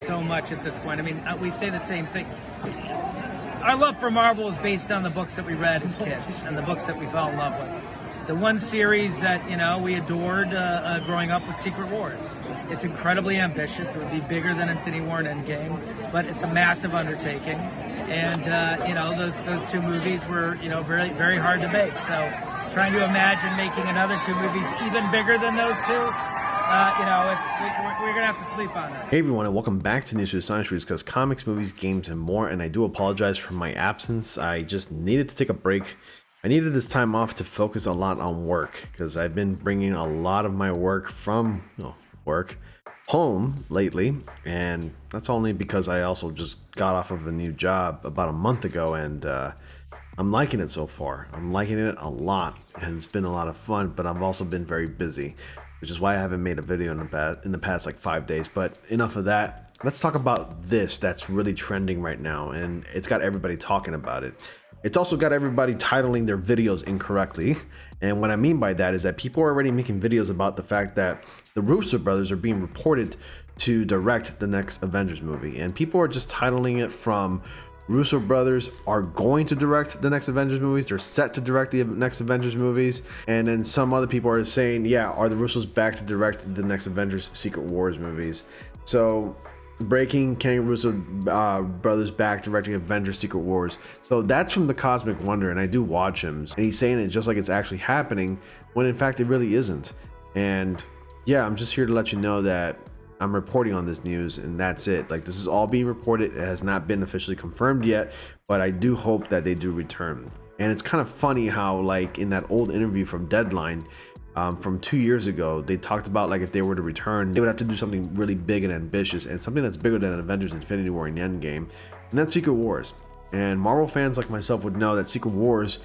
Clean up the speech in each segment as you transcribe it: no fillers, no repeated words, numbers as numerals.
so much at this point. I mean, we say the same thing. Our love for Marvel is based on the books that we read as kids and the books that we fell in love with. The one series that, we adored growing up was Secret Wars. It's incredibly ambitious. It would be bigger than Infinity War and Endgame, but it's a massive undertaking. And, those two movies were, very, very hard to make. So trying to imagine making another two movies even bigger than those two, we're going to have to sleep on it. Hey everyone, and welcome back to News for the Science Streets, because comics, movies, games, and more. And I do apologize for my absence. I just needed to take a break. I needed this time off to focus a lot on work, because I've been bringing a lot of my work from work home lately, and that's only because I also just got off of a new job about a month ago, and I'm liking it so far. I'm liking it a lot, and it's been a lot of fun, but I've also been very busy, which is why I haven't made a video in the past like 5 days. But enough of that. Let's talk about this that's really trending right now, and it's got everybody talking about it. It's also got everybody titling their videos incorrectly. And what I mean by that is that people are already making videos about the fact that the Russo brothers are being reported to direct the next Avengers movie. And people are just titling it from Russo brothers are going to direct the next Avengers movies. They're set to direct the next Avengers movies. And then some other people are saying, yeah, are the Russos back to direct the next Avengers Secret Wars movies? So breaking, Kang Russo brothers back directing Avengers Secret Wars. So that's from the Cosmic Wonder, and I do watch him, and he's saying it just like it's actually happening, when in fact it really isn't. And yeah, I'm just here to let you know that I'm reporting on this news, and that's it. Like, this is all being reported. It has not been officially confirmed yet, but I do hope that they do return. And it's kind of funny how, like, in that old interview from Deadline from 2 years ago, they talked about, like, if they were to return, they would have to do something really big and ambitious, and something that's bigger than Avengers Infinity War and Endgame, and that's Secret Wars. And Marvel fans like myself would know that Secret Wars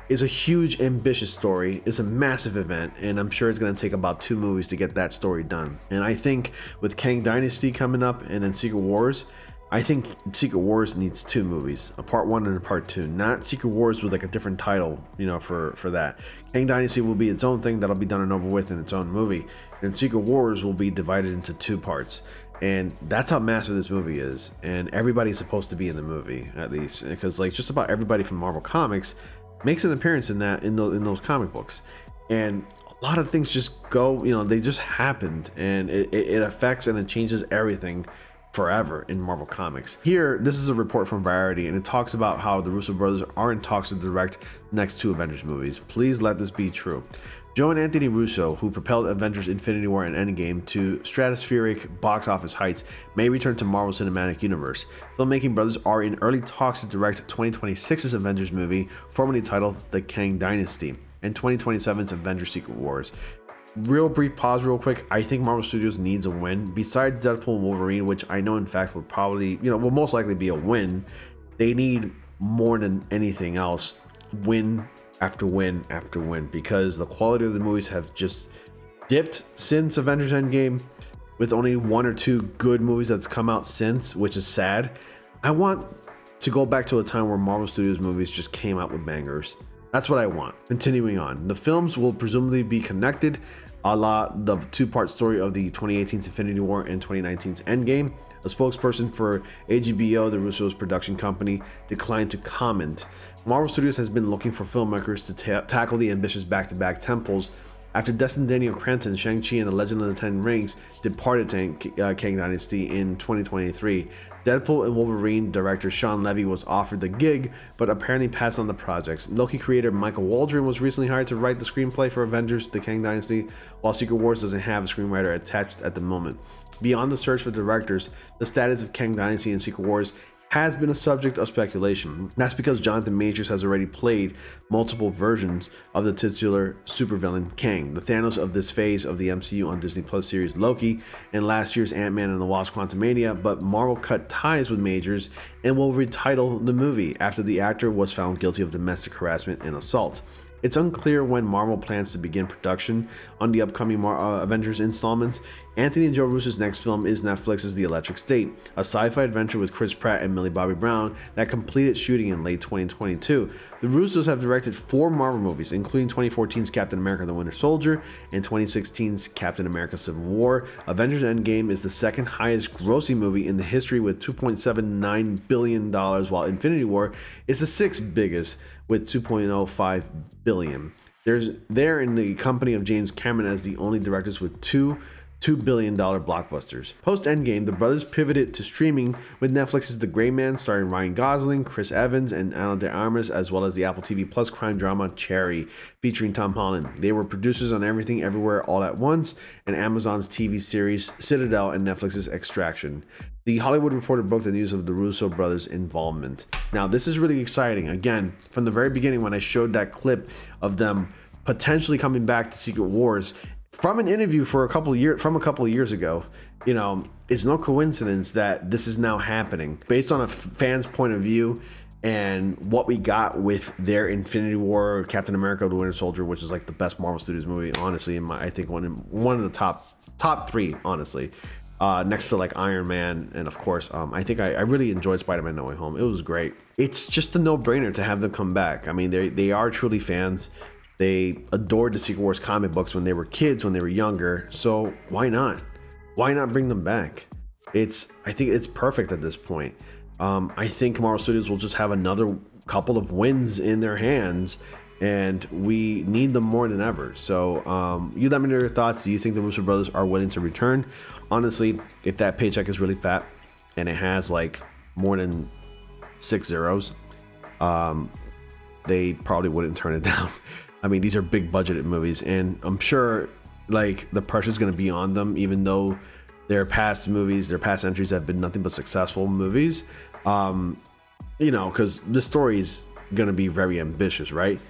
is a huge, ambitious story. It's a massive event, and I'm sure it's going to take about 2 movies to get that story done. And I think with Kang Dynasty coming up and then Secret Wars, I think Secret Wars needs 2 movies, a part 1 and a part 2, not Secret Wars with like a different title, for that. Kang Dynasty will be its own thing that'll be done and over with in its own movie, and Secret Wars will be divided into 2 parts. And that's how massive this movie is, and everybody's supposed to be in the movie, at least, because like just about everybody from Marvel Comics makes an appearance in those comic books. And a lot of things just go, they just happened, and it affects and it changes everything forever in Marvel Comics. Here, this is a report from Variety, and it talks about how the Russo brothers are in talks to direct the next 2 Avengers movies. Please let this be true. Joe and Anthony Russo, who propelled Avengers Infinity War and Endgame to stratospheric box office heights, may return to Marvel Cinematic Universe. Filmmaking brothers are in early talks to direct 2026's Avengers movie, formerly titled The Kang Dynasty, and 2027's Avengers Secret Wars. Real brief pause real quick. I think Marvel Studios needs a win. Besides Deadpool and Wolverine, which I know in fact will probably, will most likely be a win, they need more than anything else win after win after win, because the quality of the movies have just dipped since Avengers Endgame, with only 1 or 2 good movies that's come out since, which is sad. I want to go back to a time where Marvel Studios movies just came out with bangers. That's what I want. Continuing on, the films will presumably be connected, a la the 2-part story of the 2018's Infinity War and 2019's Endgame. A spokesperson for AGBO, the Russo's production company, declined to comment. Marvel Studios has been looking for filmmakers to tackle the ambitious back-to-back temples after Destin Daniel Cretton, Shang-Chi and the Legend of the Ten Rings departed Kang Dynasty in 2023. Deadpool and Wolverine director Sean Levy was offered the gig, but apparently passed on the projects. Loki creator Michael Waldron was recently hired to write the screenplay for Avengers: The Kang Dynasty, while Secret Wars doesn't have a screenwriter attached at the moment. Beyond the search for directors, the status of Kang Dynasty and Secret Wars has been a subject of speculation. That's because Jonathan Majors has already played multiple versions of the titular supervillain Kang, the Thanos of this phase of the MCU on Disney Plus series Loki and last year's Ant-Man and the Wasp: Quantumania, but Marvel cut ties with Majors and will retitle the movie after the actor was found guilty of domestic harassment and assault. It's unclear when Marvel plans to begin production on the upcoming Avengers installments. Anthony and Joe Russo's next film is Netflix's The Electric State, a sci-fi adventure with Chris Pratt and Millie Bobby Brown that completed shooting in late 2022. The Russos have directed 4 Marvel movies, including 2014's Captain America: The Winter Soldier and 2016's Captain America: Civil War. Avengers Endgame is the second highest grossing movie in the history with $2.79 billion, while Infinity War is the 6th biggest with $2.05 billion. They're in the company of James Cameron as the only directors with $2 billion blockbusters. Post Endgame, the brothers pivoted to streaming with Netflix's The Gray Man, starring Ryan Gosling, Chris Evans, and Ana de Armas, as well as the Apple TV Plus crime drama Cherry, featuring Tom Holland. They were producers on Everything Everywhere All at Once, and Amazon's TV series Citadel, and Netflix's Extraction. The Hollywood Reporter broke the news of the Russo brothers' involvement. Now, this is really exciting. Again, from the very beginning, when I showed that clip of them potentially coming back to Secret Wars from an interview from a couple of years ago, you know, it's no coincidence that this is now happening based on a fan's point of view and what we got with their Infinity War, Captain America: The Winter Soldier, which is like the best Marvel Studios movie, honestly. I think one of the top 3, honestly. Next to like Iron Man, and of course, I think I really enjoyed Spider-Man: No Way Home. It was great. It's just a no-brainer to have them come back. I mean, they are truly fans. They adored the Secret Wars comic books when they were kids, when they were younger. So why not? Why not bring them back? I think it's perfect at this point. I think Marvel Studios will just have another couple of wins in their hands, and we need them more than ever. So you let me know your thoughts. Do you think the Russo brothers are willing to return? Honestly, if that paycheck is really fat and it has like more than 6 zeros, they probably wouldn't turn it down. I mean, these are big budgeted movies, and I'm sure like the pressure's going to be on them, even though their past movies, their past entries have been nothing but successful movies. You know, because the story is going to be very ambitious, right?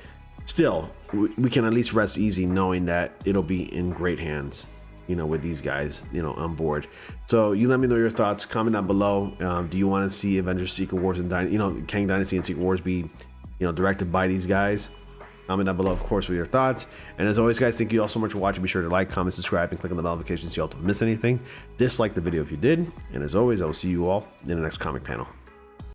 Still, we can at least rest easy knowing that it'll be in great hands, you know, with these guys, you know, on board. So you let me know your thoughts. Comment down below. Do you want to see Avengers: Secret Wars and Kang Dynasty and Secret Wars be, you know, directed by these guys? Comment down below, of course, with your thoughts. And as always, guys, thank you all so much for watching. Be sure to like, comment, subscribe, and click on the notifications so you don't miss anything. Dislike the video if you did. And as always, I will see you all in the next comic panel.